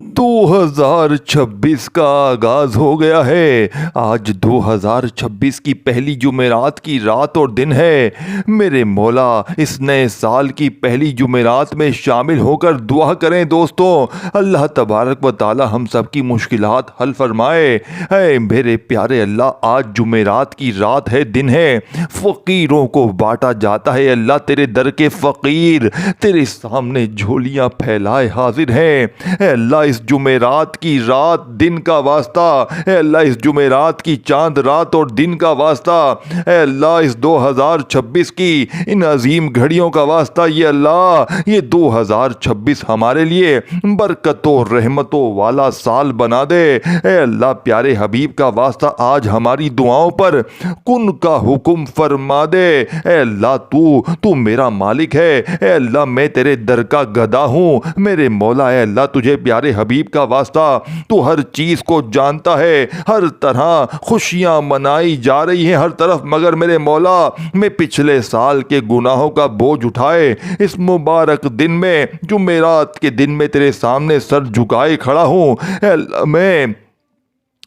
2026 کا آغاز ہو گیا ہے۔ آج 2026 کی پہلی جمعرات کی رات اور دن ہے۔ میرے مولا اس نئے سال کی پہلی جمعرات میں شامل ہو کر دعا کریں دوستوں۔ اللہ تبارک و تعالی ہم سب کی مشکلات حل فرمائے۔ اے میرے پیارے اللہ، آج جمعرات کی رات ہے، دن ہے، فقیروں کو بانٹا جاتا ہے۔ اللہ تیرے در کے فقیر تیرے سامنے جھولیاں پھیلائے حاضر ہیں۔ اے اللہ اس جمعرات کی رات دن کا واسطہ، اے اللہ اس جمعرات کی چاند رات اور دن کا واسطہ، اے اللہ اس 2026 کی ان عظیم گھڑیوں کا واسطہ، یہ اللہ یہ 2026 ہمارے لیے برکتوں رحمتوں والا سال بنا دے۔ اے اللہ پیارے حبیب کا واسطہ آج ہماری دعاؤں پر کن کا حکم فرما دے۔ اے اللہ تو میرا مالک ہے، اے اللہ میں تیرے در کا گدا ہوں میرے مولا۔ اے اللہ تجھے پیارے حبیب کا واسطہ تو ہر چیز کو جانتا ہے، ہر طرح خوشیاں منائی جا رہی ہیں ہر طرف، مگر میرے مولا میں پچھلے سال کے گناہوں کا بوجھ اٹھائے اس مبارک دن میں جمعرات کے دن میں تیرے سامنے سر جھکائے کھڑا ہوں۔ اے اللہ میں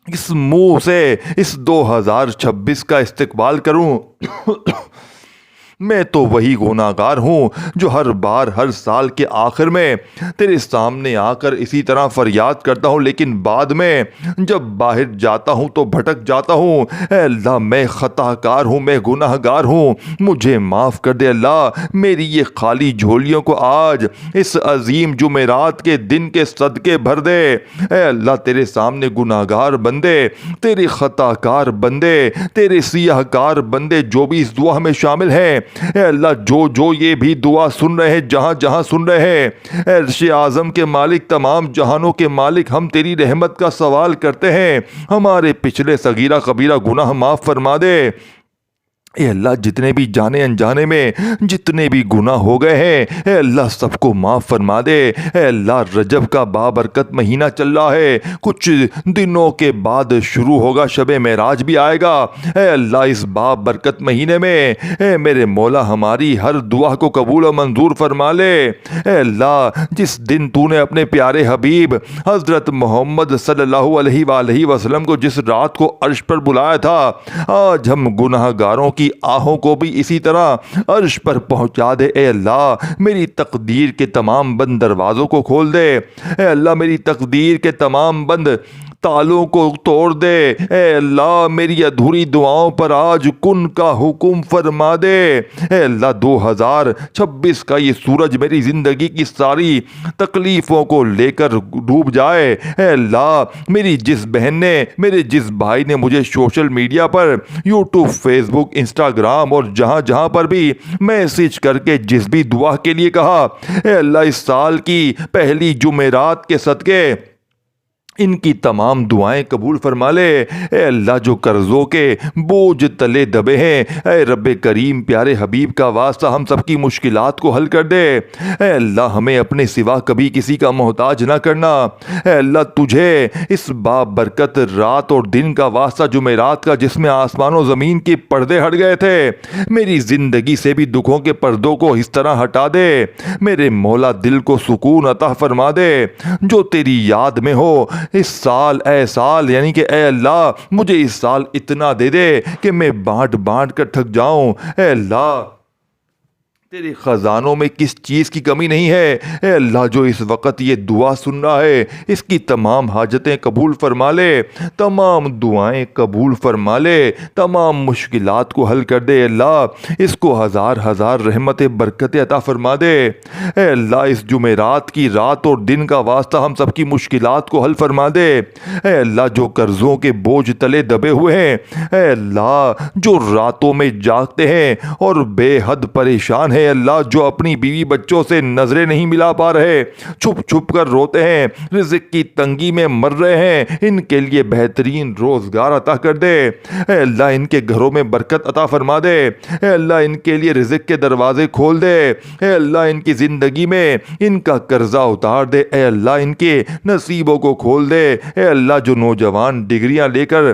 اس منہ سے اس 2026 کا استقبال کروں۔ میں تو وہی گناہگار ہوں جو ہر بار ہر سال کے آخر میں تیرے سامنے آ کر اسی طرح فریاد کرتا ہوں، لیکن بعد میں جب باہر جاتا ہوں تو بھٹک جاتا ہوں۔ اے اللہ میں خطا کار ہوں، میں گناہگار ہوں، مجھے معاف کر دے اللہ۔ میری یہ خالی جھولیوں کو آج اس عظیم جمعرات کے دن کے صدقے بھر دے۔ اے اللہ تیرے سامنے گناہگار بندے، تیرے خطا کار بندے، تیرے سیاہ کار بندے جو بھی اس دعا میں شامل ہیں، اے اللہ جو یہ بھی دعا سن رہے ہیں، جہاں جہاں سن رہے ہیں، اے عرش اعظم کے مالک، تمام جہانوں کے مالک، ہم تیری رحمت کا سوال کرتے ہیں، ہمارے پچھلے صغیرہ کبیرہ گناہ معاف فرما دے۔ اے اللہ جتنے بھی جانے انجانے میں جتنے بھی گناہ ہو گئے ہیں، اے اللہ سب کو معاف فرما دے۔ اے اللہ رجب کا بابرکت مہینہ چل رہا ہے، کچھ دنوں کے بعد شروع ہوگا، شب معراج بھی آئے گا۔ اے اللہ اس بابرکت مہینے میں اے میرے مولا ہماری ہر دعا کو قبول و منظور فرما لے۔ اے اللہ جس دن تو نے اپنے پیارے حبیب حضرت محمد صلی اللہ علیہ وآلہ وسلم کو جس رات کو عرش پر بلایا تھا، آج ہم گناہ گاروں کی آہوں کو بھی اسی طرح عرش پر پہنچا دے۔ اے اللہ میری تقدیر کے تمام بند دروازوں کو کھول دے۔ اے اللہ میری تقدیر کے تمام بند تالوں کو توڑ دے۔ اے اللہ میری ادھوری دعاؤں پر آج کن کا حکم فرما دے۔ اے اللہ 2026 کا یہ سورج میری زندگی کی ساری تکلیفوں کو لے کر ڈوب جائے۔ اے اللہ میری جس بہن نے، میرے جس بھائی نے مجھے سوشل میڈیا پر یوٹیوب، فیس بک، انسٹاگرام اور جہاں جہاں پر بھی میسج کر کے جس بھی دعا کے لیے کہا، اے اللہ اس سال کی پہلی جمعرات کے صدقے ان کی تمام دعائیں قبول فرما لے۔ اے اللہ جو قرضوں کے بوجھ تلے دبے ہیں، اے رب کریم پیارے حبیب کا واسطہ ہم سب کی مشکلات کو حل کر دے۔ اے اللہ ہمیں اپنے سوا کبھی کسی کا محتاج نہ کرنا۔ اے اللہ تجھے اس بابرکت رات اور دن کا واسطہ جمعرات کا، جس میں آسمان و زمین کے پردے ہٹ گئے تھے، میری زندگی سے بھی دکھوں کے پردوں کو اس طرح ہٹا دے۔ میرے مولا دل کو سکون عطا فرما دے۔ جو تیری یاد میں ہو اس سال، اے سال یعنی کہ اے اللہ مجھے اس سال اتنا دے دے کہ میں بانٹ بانٹ کر تھک جاؤں۔ اے اللہ تیرے خزانوں میں کس چیز کی کمی نہیں ہے۔ اے اللہ جو اس وقت یہ دعا سن رہا ہے، اس کی تمام حاجتیں قبول فرما لے، تمام دعائیں قبول فرما لے، تمام مشکلات کو حل کر دے۔ اے اللہ اس کو ہزار ہزار رحمت برکت عطا فرما دے۔ اے اللہ اس جمعرات کی رات اور دن کا واسطہ ہم سب کی مشکلات کو حل فرما دے۔ اے اللہ جو قرضوں کے بوجھ تلے دبے ہوئے ہیں، اے اللہ جو راتوں میں جاگتے ہیں اور بے حد پریشان ہیں، اے اللہ جو اپنی بیوی بچوں سے نظریں نہیں ملا پا رہے، چھپ چھپ کر روتے ہیں، رزق کی تنگی میں مر رہے ہیں، ان کے لیے بہترین روزگار عطا کر دے۔ اے اللہ ان کے گھروں میں برکت عطا فرما دے۔ اے اللہ ان کے لیے رزق کے دروازے کھول دے۔ اے اللہ ان کی زندگی میں ان کا قرضہ اتار دے۔ اے اللہ ان کے نصیبوں کو کھول دے۔ اے اللہ جو نوجوان ڈگریاں لے کر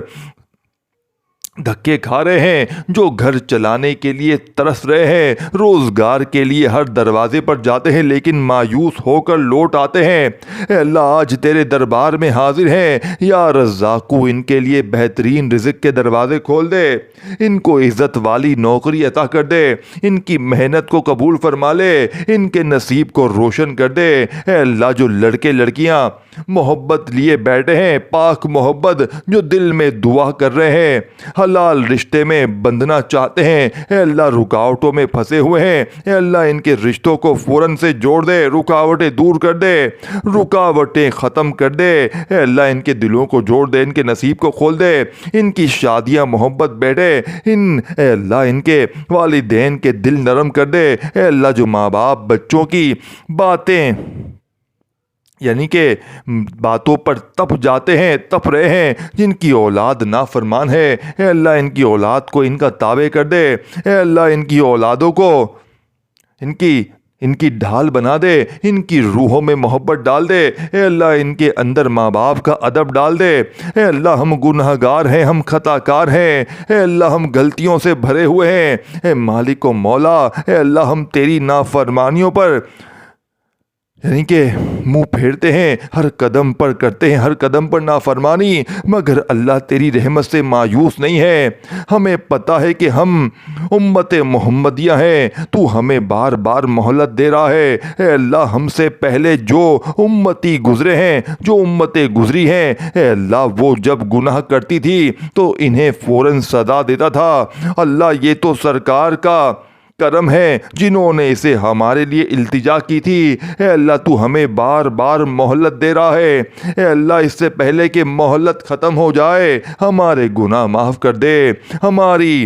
دھکے کھا رہے ہیں، جو گھر چلانے کے لیے ترس رہے ہیں، روزگار کے لیے ہر دروازے پر جاتے ہیں لیکن مایوس ہو کر لوٹ آتے ہیں۔ اے اللہ آج تیرے دربار میں حاضر ہیں، یا رزاقو ان کے لیے بہترین رزق کے دروازے کھول دے، ان کو عزت والی نوکری عطا کر دے، ان کی محنت کو قبول فرما لے، ان کے نصیب کو روشن کر دے۔ اے اللہ جو لڑکے لڑکیاں محبت لیے بیٹھے ہیں، پاک محبت جو دل میں دعا کر رہے ہیں، حلال رشتے میں بندھنا چاہتے ہیں، اے اللہ رکاوٹوں میں پھنسے ہوئے ہیں، اے اللہ ان کے رشتوں کو فوراً سے جوڑ دے، رکاوٹیں دور کر دے، رکاوٹیں ختم کر دے، اے اللہ ان کے دلوں کو جوڑ دے، ان کے نصیب کو کھول دے، ان کی شادیاں محبت بیٹھے، اے اللہ ان کے والدین کے دل نرم کر دے، اے اللہ جو ماں باپ بچوں کی باتیں یعنی کہ باتوں پر تپ جاتے ہیں، تپ رہے ہیں، جن کی اولاد نافرمان ہے، اے اللہ ان کی اولاد کو ان کا تابع کر دے، اے اللہ ان کی اولادوں کو ان کی ڈھال بنا دے، ان کی روحوں میں محبت ڈال دے، اے اللہ ان کے اندر ماں باپ کا ادب ڈال دے۔ اے اللہ ہم گنہگار ہیں، ہم خطا کار ہیں، اے اللہ ہم غلطیوں سے بھرے ہوئے ہیں، اے مالک و مولا، اے اللہ ہم تیری نافرمانیوں پر یعنی کہ منہ پھیرتے ہیں، ہر قدم پر کرتے ہیں، ہر قدم پر نافرمانی، مگر اللہ تیری رحمت سے مایوس نہیں ہے۔ ہمیں پتہ ہے کہ ہم امت محمدیہ ہیں، تو ہمیں بار بار مہلت دے رہا ہے۔ اے اللہ ہم سے پہلے جو امتی گزرے ہیں، جو امتیں گزری ہیں، اے اللہ وہ جب گناہ کرتی تھی تو انہیں فوراً سزا دیتا تھا۔ اللہ یہ تو سرکار کا کرم ہے جنہوں نے اسے ہمارے لیے التجا کی تھی۔ اے اللہ تو ہمیں بار بار مہلت دے رہا ہے، اے اللہ اس سے پہلے کہ مہلت ختم ہو جائے ہمارے گناہ معاف کر دے، ہماری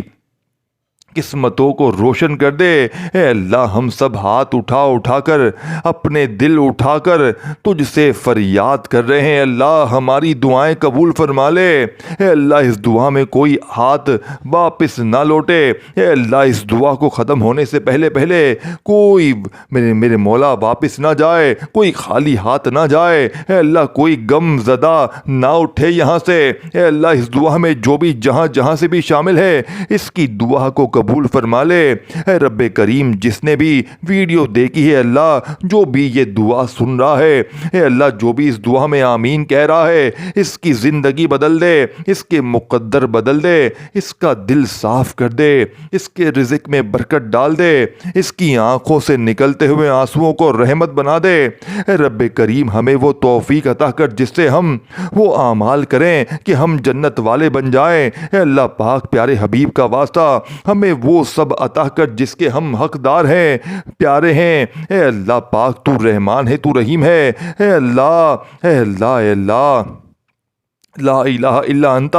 قسمتوں کو روشن کر دے۔ اے اللہ ہم سب ہاتھ اٹھا کر اپنے دل اٹھا کر تجھ سے فریاد کر رہے ہیں، اللہ ہماری دعائیں قبول فرما لے۔ اے اللہ اس دعا میں کوئی ہاتھ واپس نہ لوٹے، اے اللہ اس دعا کو ختم ہونے سے پہلے کوئی میرے مولا واپس نہ جائے، کوئی خالی ہاتھ نہ جائے، اے اللہ کوئی غم زدہ نہ اٹھے یہاں سے۔ اے اللہ اس دعا میں جو بھی جہاں سے بھی شامل ہے اس کی دعا کو قبول فرما لے۔ اے رب کریم جس نے بھی ویڈیو دیکھی ہے اللہ، جو بھی یہ دعا سن رہا ہے، اے اللہ جو بھی اس دعا میں آمین کہہ رہا ہے، اس کی زندگی بدل دے، اس کے مقدر بدل دے، اس کا دل صاف کر دے، اس کے رزق میں برکت ڈال دے، اس کی آنکھوں سے نکلتے ہوئے آنسوؤں کو رحمت بنا دے۔ اے رب کریم ہمیں وہ توفیق عطا کر جس سے ہم وہ اعمال کریں کہ ہم جنت والے بن جائیں۔ اے اللہ پاک پیارے حبیب کا واسطہ ہمیں وہ سب عطا کر جس کے ہم حقدار ہیں، پیارے ہیں۔ اے اللہ پاک تو رحمان ہے، تو رحیم ہے، اے اللہ اے اللہ اے اللہ لا الہ الا انت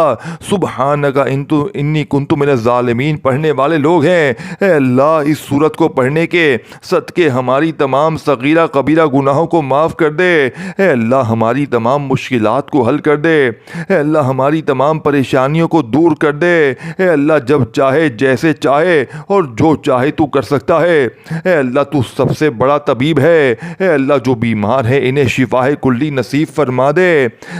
سبحانک انی کنت من الظالمین پڑھنے والے لوگ ہیں۔ اے اللہ اس سورت کو پڑھنے کے صدقے ہماری تمام صغیرہ کبیرہ گناہوں کو معاف کر دے۔ اے اللہ ہماری تمام مشکلات کو حل کر دے، اے اللہ ہماری تمام پریشانیوں کو دور کر دے۔ اے اللہ جب چاہے جیسے چاہے اور جو چاہے تو کر سکتا ہے۔ اے اللہ تو سب سے بڑا طبیب ہے۔ اے اللہ جو بیمار ہیں انہیں شفا کلی نصیب فرما دے۔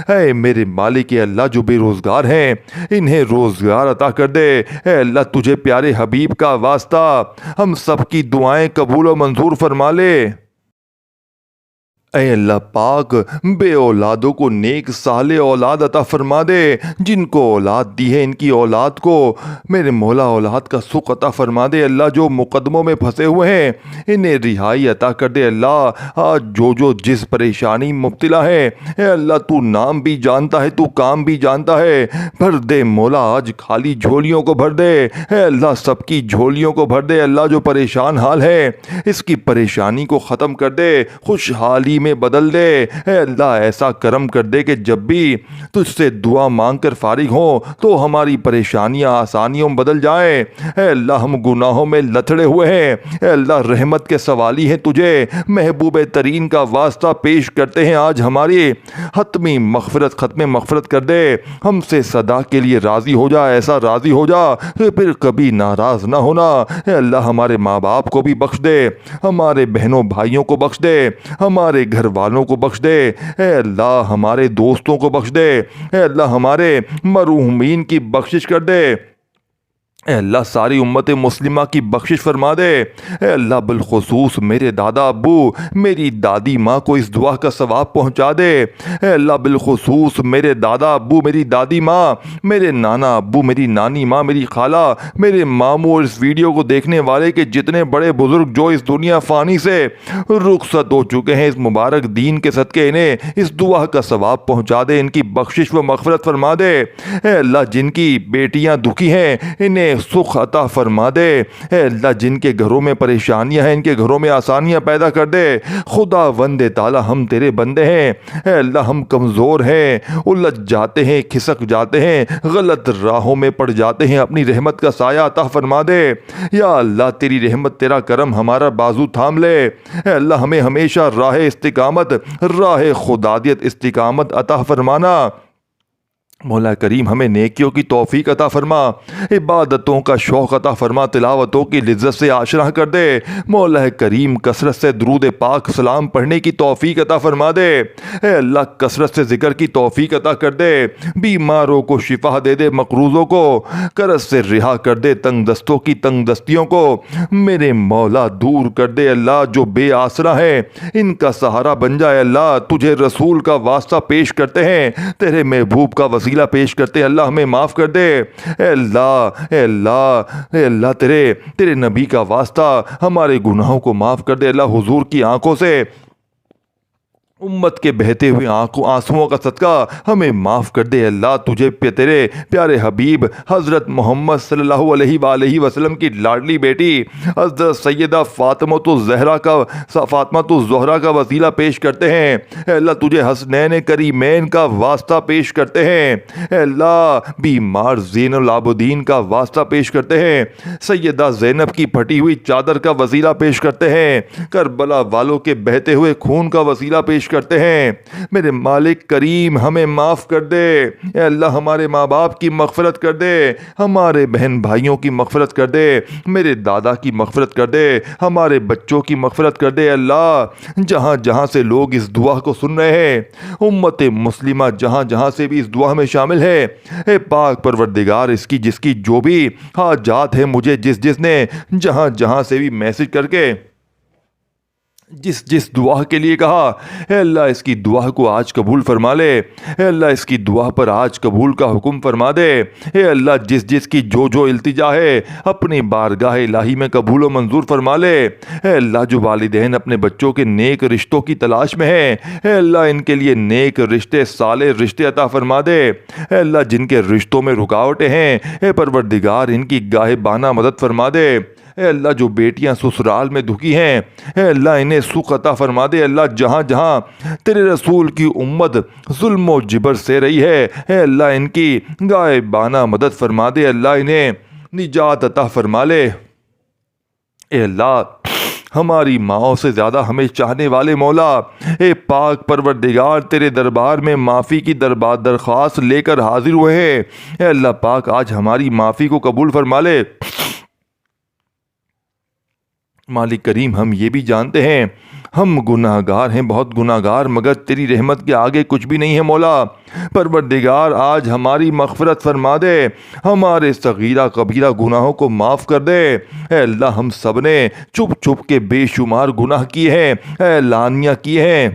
اے میرے مالک کہ اللہ جو بے روزگار ہیں انہیں روزگار عطا کر دے۔ اے اللہ تجھے پیارے حبیب کا واسطہ ہم سب کی دعائیں قبول و منظور فرما لے۔ اے اللہ پاک بے اولادوں کو نیک صالح اولاد عطا فرما دے، جن کو اولاد دی ہے ان کی اولاد کو میرے مولا اولاد کا سکھ عطا فرما دے۔ اللہ جو مقدموں میں پھنسے ہوئے ہیں انہیں رہائی عطا کر دے۔ اللہ آج جو جس پریشانی مبتلا ہے، اے اللہ تو نام بھی جانتا ہے، تو کام بھی جانتا ہے، بھر دے مولا آج خالی جھولیوں کو بھر دے۔ اے اللہ سب کی جھولیوں کو بھر دے۔ اللہ جو پریشان حال ہے اس کی پریشانی کو ختم کر دے، خوشحالی میں بدل دے۔ اے اللہ ایسا کرم کر دے کہ جب بھی تجھ سے دعا مانگ کر فارغ ہوں تو ہماری پریشانیاں آسانیوں میں بدل جائیں۔ اے اللہ ہم گناہوں میں لتڑے ہوئے ہیں، اے اللہ رحمت کے سوالی ہیں، تجھے محبوب ترین کا واسطہ پیش کرتے ہیں۔ آج ہماری حتمی مغفرت ختم مغفرت کر دے، ہم سے صدا کے لیے راضی ہو جا، ایسا راضی ہو جا کہ پھر کبھی ناراض نہ ہونا۔ اے اللہ ہمارے ماں باپ کو بھی بخش دے، ہمارے بہنوں بھائیوں کو بخش دے، ہمارے گھر والوں کو بخش دے۔ اے اللہ ہمارے دوستوں کو بخش دے، اے اللہ ہمارے مرحومین کی بخشش کر دے۔ اے اللہ ساری امت مسلمہ کی بخشش فرما دے۔ اے اللہ بالخصوص میرے دادا ابو میری دادی ماں کو اس دعا کا ثواب پہنچا دے۔ اے اللہ بالخصوص میرے دادا ابو میری دادی ماں، میرے نانا ابو میری نانی ماں، میری خالہ، میرے ماموں اور اس ویڈیو کو دیکھنے والے کے جتنے بڑے بزرگ جو اس دنیا فانی سے رخصت ہو چکے ہیں، اس مبارک دین کے صدقے انہیں اس دعا کا ثواب پہنچا دے، ان کی بخشش و مغفرت فرما دے۔ اے اللہ جن کی بیٹیاں دکھی ہیں انہیں سکھ عطا فرما دے۔ اے اللہ جن کے گھروں میں پریشانیاں ہیں ان کے گھروں میں آسانیاں پیدا کر دے۔ خدا وند تعالی ہم تیرے بندے ہیں، اے اللہ ہم کمزور ہیں، الجھ جاتے ہیں، کھسک جاتے ہیں، غلط راہوں میں پڑ جاتے ہیں، اپنی رحمت کا سایہ عطا فرما دے۔ یا اللہ تیری رحمت تیرا کرم ہمارا بازو تھام لے۔ اے اللہ ہمیں ہمیشہ راہ استقامت، راہ خدادیت استقامت عطا فرمانا۔ مولا کریم ہمیں نیکیوں کی توفیق عطا فرما، عبادتوں کا شوق عطا فرما، تلاوتوں کی لذت سے آشنا کر دے۔ مولا کریم کثرت سے درود پاک سلام پڑھنے کی توفیق عطا فرما دے۔ اے اللہ کثرت سے ذکر کی توفیق عطا کر دے، بیماروں کو شفا دے دے، مقروضوں کو قرض سے رہا کر دے، تنگ دستوں کی تنگ دستیوں کو میرے مولا دور کر دے۔ اللہ جو بے آسرا ہے ان کا سہارا بن جائے۔ اللہ تجھے رسول کا واسطہ پیش کرتے ہیں، تیرے محبوب کا وسیلہ پیش کرتے، اللہ ہمیں معاف کر دے۔ اے اللہ اے اللہ اے اللہ تیرے نبی کا واسطہ ہمارے گناہوں کو معاف کر دے۔ اللہ حضور کی آنکھوں سے امت کے بہتے ہوئے آنسوؤں کا صدقہ ہمیں معاف کر دے۔ اللہ تجھے تیرے پیارے حبیب حضرت محمد صلی اللہ علیہ وآلہ وسلم کی لاڈلی بیٹی حضرت سیدہ فاطمۃ الزہرا کا وسیلہ پیش کرتے ہیں۔ اے اللہ تجھے حسنین کریمین کا واسطہ پیش کرتے ہیں۔ اے اللہ بیمار زین العابدین کا واسطہ پیش کرتے ہیں۔ سیدہ زینب کی پھٹی ہوئی چادر کا وسیلہ پیش کرتے ہیں۔ کربلا والوں کے بہتے ہوئے خون کا وسیلہ پیش کرتے ہیں۔ میرے مالک کریم ہمیں معاف کر دے۔ اے اللہ ہمارے ماں باپ کی مغفرت کر دے، ہمارے بہن بھائیوں کی مغفرت کر دے، میرے دادا کی مغفرت کر دے، ہمارے بچوں کی مغفرت کر دے۔ اللہ جہاں جہاں سے لوگ اس دعا کو سن رہے ہیں، امت مسلمہ جہاں جہاں سے بھی اس دعا میں شامل ہے، اے پاک پروردگار اس کی جس کی جو بھی حاجات ہے، مجھے جس نے جہاں جہاں سے بھی میسج کر کے جس دعا کے لیے کہا، اے اللہ اس کی دعا کو آج قبول فرما لے۔ اے اللہ اس کی دعا پر آج قبول کا حکم فرما دے۔ اے اللہ جس کی جو التجا ہے اپنی بارگاہ الہی میں قبول و منظور فرما لے۔ اے اللہ جو والدین اپنے بچوں کے نیک رشتوں کی تلاش میں ہیں، اے اللہ ان کے لیے نیک رشتے، صالح رشتے عطا فرما دے۔ اے اللہ جن کے رشتوں میں رکاوٹیں ہیں، اے پروردگار ان کی غائبانہ مدد فرما دے۔ اے اللہ جو بیٹیاں سسرال میں دکھی ہیں، اے اللہ انہیں سکھ عطا فرما دے۔ اللہ جہاں جہاں تیرے رسول کی امت ظلم و جبر سے رہی ہے، اے اللہ ان کی غائبانہ مدد فرما دے۔ اللہ انہیں نجات عطا فرما لے۔ اے اللہ ہماری ماؤں سے زیادہ ہمیں چاہنے والے مولا، اے پاک پروردگار تیرے دربار میں معافی کی درخواست لے کر حاضر ہوئے ہیں۔ اے اللہ پاک آج ہماری معافی کو قبول فرما لے۔ مالک کریم ہم یہ بھی جانتے ہیں ہم گناہ گار ہیں، بہت گناہ گار، مگر تیری رحمت کے آگے کچھ بھی نہیں ہے مولا۔ پروردگار آج ہماری مغفرت فرما دے، ہمارے صغیرہ کبیرہ گناہوں کو معاف کر دے۔ اے اللہ ہم سب نے چھپ کے بے شمار گناہ کیے ہیں، اعلانیہ کیے ہیں،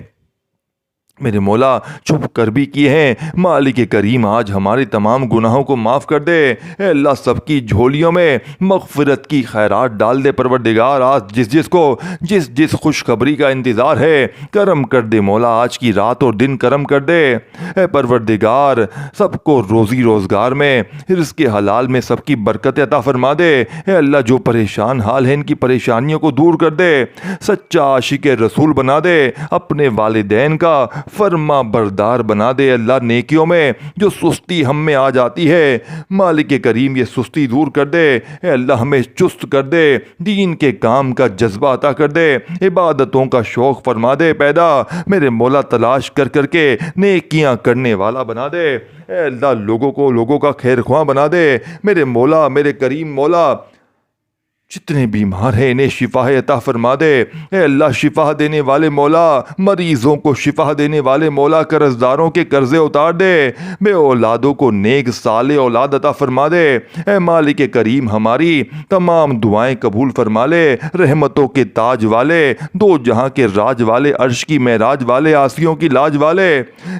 میرے مولا چھپ کر بھی کیے ہیں۔ مالک کریم آج ہمارے تمام گناہوں کو معاف کر دے۔ اے اللہ سب کی جھولیوں میں مغفرت کی خیرات ڈال دے۔ پروردگار آج جس کو جس خوشخبری کا انتظار ہے کرم کر دے مولا، آج کی رات اور دن کرم کر دے۔ اے پروردگار سب کو روزی روزگار میں، رزق حلال میں سب کی برکت عطا فرما دے۔ اے اللہ جو پریشان حال ہیں ان کی پریشانیوں کو دور کر دے، سچا عاشق رسول بنا دے، اپنے والدین کا فرما بردار بنا دے۔ اللہ نیکیوں میں جو سستی ہم میں آ جاتی ہے مالک کریم یہ سستی دور کر دے۔ اے اللہ ہمیں چست کر دے، دین کے کام کا جذبہ عطا کر دے، عبادتوں کا شوق فرما دے پیدا، میرے مولا تلاش کر کے نیکیاں کرنے والا بنا دے۔ اے اللہ لوگوں کا خیر خواہ بنا دے، میرے مولا میرے کریم مولا جتنے بیمار ہیں انہیں شفا عطا فرما دے۔ اے اللہ شفا دینے والے مولا، مریضوں کو شفا دینے والے مولا، قرض داروں کے قرضے اتار دے، بے اولادوں کو نیک صالح اولاد عطا فرما دے۔ اے مالک کریم ہماری تمام دعائیں قبول فرما لے، رحمتوں کے تاج والے، دو جہاں کے راج والے، عرش کی معراج والے، آسیوں کی لاج والے،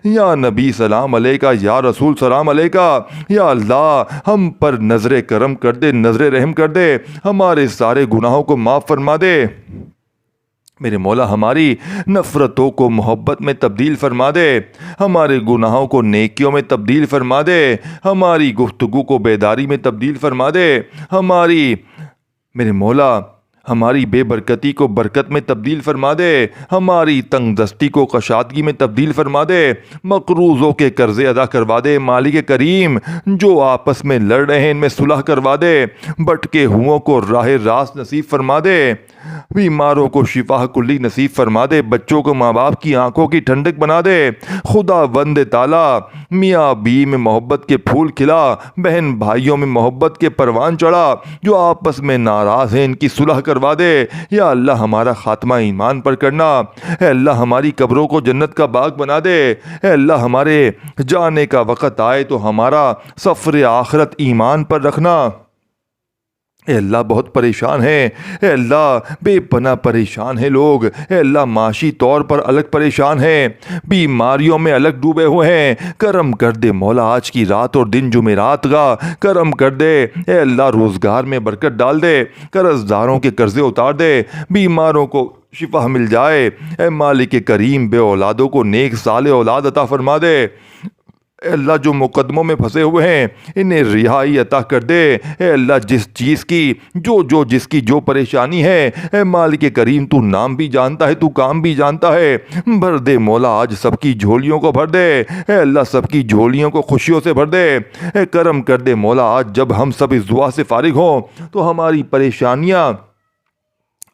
یا نبی سلام علیکہ، یا رسول سلام علیکہ، یا اللہ ہم پر نظر کرم کر دے، نظر رحم کر دے، ہمارے سارے گناہوں کو معاف فرما دے۔ میرے مولا ہماری نفرتوں کو محبت میں تبدیل فرما دے، ہمارے گناہوں کو نیکیوں میں تبدیل فرما دے، ہماری گفتگو کو بیداری میں تبدیل فرما دے، میرے مولا ہماری بے برکتی کو برکت میں تبدیل فرما دے، ہماری تنگ دستی کو کشادگی میں تبدیل فرما دے، مقروضوں کے قرضے ادا کروا دے۔ مالک کریم جو آپس میں لڑ رہے ہیں ان میں صلح کروا دے، بھٹکے ہوئوں کو راہ راست نصیب فرما دے، بیماروں کو شفا کلی نصیب فرما دے، بچوں کو ماں باپ کی آنکھوں کی ٹھنڈک بنا دے۔ خدا بند تعالیٰ میاں بیوی میں محبت کے پھول کھلا، بہن بھائیوں میں محبت کے پروان چڑھا، جو آپس میں ناراض ہیں ان کی صلح کروا دے۔ یا اللہ ہمارا خاتمہ ایمان پر کرنا، اے اللہ ہماری قبروں کو جنت کا باغ بنا دے، اے اللہ ہمارے جانے کا وقت آئے تو ہمارا سفر آخرت ایمان پر رکھنا۔ اے اللہ بہت پریشان ہیں، اے اللہ بے پناہ پریشان ہیں لوگ، اے اللہ معاشی طور پر الگ پریشان ہیں، بیماریوں میں الگ ڈوبے ہوئے ہیں، کرم کر دے مولا، آج کی رات اور دن جمعرات کا کرم کر دے، اے اللہ روزگار میں برکت ڈال دے، قرض داروں کے قرضے اتار دے، بیماروں کو شفا مل جائے، اے مالک کریم بے اولادوں کو نیک صالح اولاد عطا فرما دے، اے اللہ جو مقدموں میں پھنسے ہوئے ہیں انہیں رہائی عطا کر دے، اے اللہ جس چیز کی جس کی جو پریشانی ہے، اے مالک کریم تو نام بھی جانتا ہے، تو کام بھی جانتا ہے، بھر دے مولا آج سب کی جھولیوں کو بھر دے، اے اللہ سب کی جھولیوں کو خوشیوں سے بھر دے، اے کرم کر دے مولا آج جب ہم سب اس دعا سے فارغ ہوں تو ہماری پریشانیاں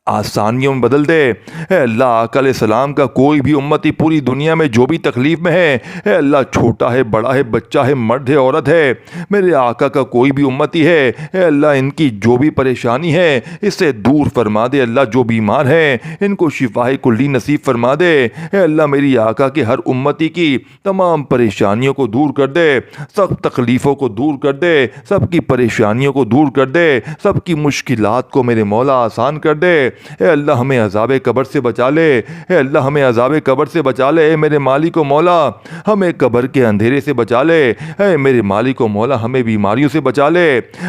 آسانیوں میں بدل دے۔ اے اللہ آقا علیہ السلام کا کوئی بھی امتی پوری دنیا میں جو بھی تکلیف میں ہے، اے اللہ چھوٹا ہے بڑا ہے بچہ ہے مرد ہے عورت ہے، میرے آقا کا کوئی بھی امتی ہے، اے اللہ ان کی جو بھی پریشانی ہے اسے دور فرما دے، اللہ جو بیمار ہیں ان کو شفا کلی نصیب فرما دے، اے اللہ میری آقا کے ہر امتی کی تمام پریشانیوں کو دور کر دے، سب تکلیفوں کو دور کر دے، سب کی پریشانیوں کو دور کر دے، سب کی مشکلات کو میرے مولا آسان کر دے، اے اللہ ہمیں عذاب قبر سے بچا لے، اے اللہ ہمیں عذاب قبر سے بچا لے، اے میرے مالک و مولا ہمیں قبر کے اندھیرے سے بچا لے، اے میرے مالک و مولا ہمیں بیماریوں سے بچا لے،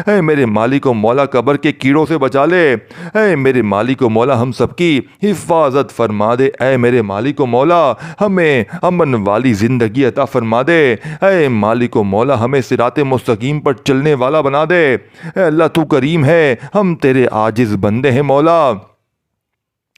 اے میرے مالک و مولا قبر کے کیڑوں سے بچا لے، اے میرے مالک و مولا ہم سب کی حفاظت فرما دے، اے میرے مالک و مولا ہمیں امن والی زندگی عطا فرما دے، اے مالک و مولا ہمیں صراط مستقیم پر چلنے والا بنا دے، اے اللہ تو کریم ہے، ہم تیرے عاجز بندے ہیں مولا،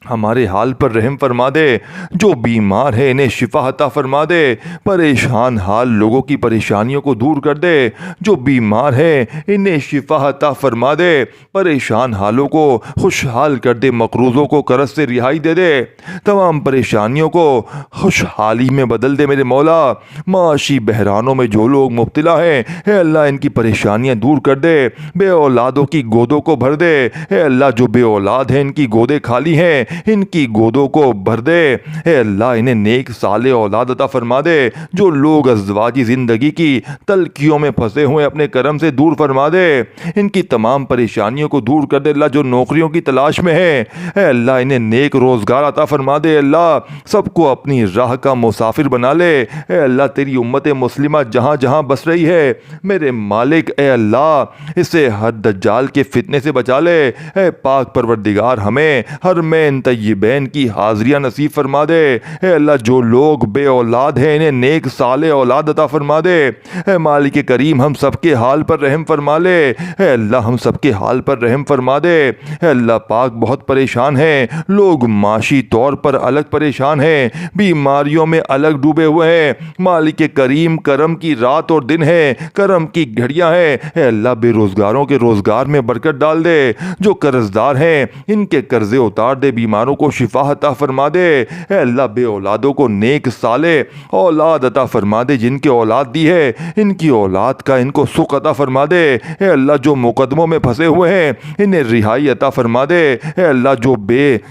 ہمارے حال پر رحم فرما دے، جو بیمار ہیں انہیں شفا عطا فرما دے، پریشان حال لوگوں کی پریشانیوں کو دور کر دے، جو بیمار ہیں انہیں شفا عطا فرما دے، پریشان حالوں کو خوشحال کر دے، مقروضوں کو قرض سے رہائی دے دے، تمام پریشانیوں کو خوشحالی میں بدل دے میرے مولا، معاشی بحرانوں میں جو لوگ مبتلا ہیں اے اللہ ان کی پریشانیاں دور کر دے، بے اولادوں کی گودوں کو بھر دے، اے اللہ جو بے اولاد ہیں ان کی گودیں خالی ہیں ان کی گودوں کو بھر دے، اے اللہ انہیں نیک صالح اولاد عطا فرما دے، جو لوگ ازدواجی زندگی کی تلخیوں میں پھنسے ہوئے اپنے کرم سے دور فرما دے، ان کی تمام پریشانیوں کو دور کر دے، اللہ جو نوکریوں کی تلاش میں ہے اے اللہ انہیں نیک روزگار عطا فرما دے، اللہ سب کو اپنی راہ کا مسافر بنا لے، اے اللہ تیری امت مسلمہ جہاں جہاں بس رہی ہے میرے مالک اے اللہ اسے ہر دجال کے فتنے سے بچا لے، اے پاک پروردگار ہمیں ہر مین طیبین کی حاضریاں نصیب فرما دے، اے اللہ جو لوگ بے اولاد ہیں انہیں نیک صالح اولاد عطا فرما دے، اے مالک کریم ہم سب کے حال پر رحم فرما لے، اے اللہ ہم سب کے حال پر رحم فرما دے، اے اللہ پاک بہت پریشان ہیں لوگ، معاشی طور پر الگ پریشان ہیں، بیماریوں میں الگ ڈوبے ہوئے ہیں، مالک کریم کرم کی رات اور دن ہے، کرم کی گھڑیاں ہیں، اے اللہ بے روزگاروں کے روزگار میں برکت ڈال دے، جو قرض دار ہیں ان کے قرضے اتار دے، بیماروں کو شفا عطا فرما دے۔ اے اللہ بے اولادوں کو نیک صالح اولاد عطا فرما دے، جن کے اولاد دی ہے ان کی اولاد کا ان کو سکھ عطا فرما دے۔ اے اللہ جو مقدموں میں پھنسے ہوئے ہیں انہیں رہائی عطا فرما دے۔ اے اللہ جو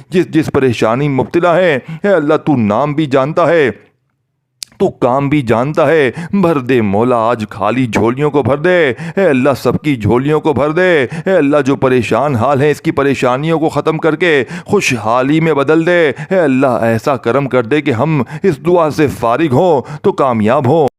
جس پریشانی مبتلا ہے، اے اللہ تو نام بھی جانتا ہے، تو کام بھی جانتا ہے، بھر دے مولا آج خالی جھولیوں کو بھر دے۔ اے اللہ سب کی جھولیوں کو بھر دے۔ اے اللہ جو پریشان حال ہیں اس کی پریشانیوں کو ختم کر کے خوشحالی میں بدل دے۔ اے اللہ ایسا کرم کر دے کہ ہم اس دعا سے فارغ ہوں تو کامیاب ہوں۔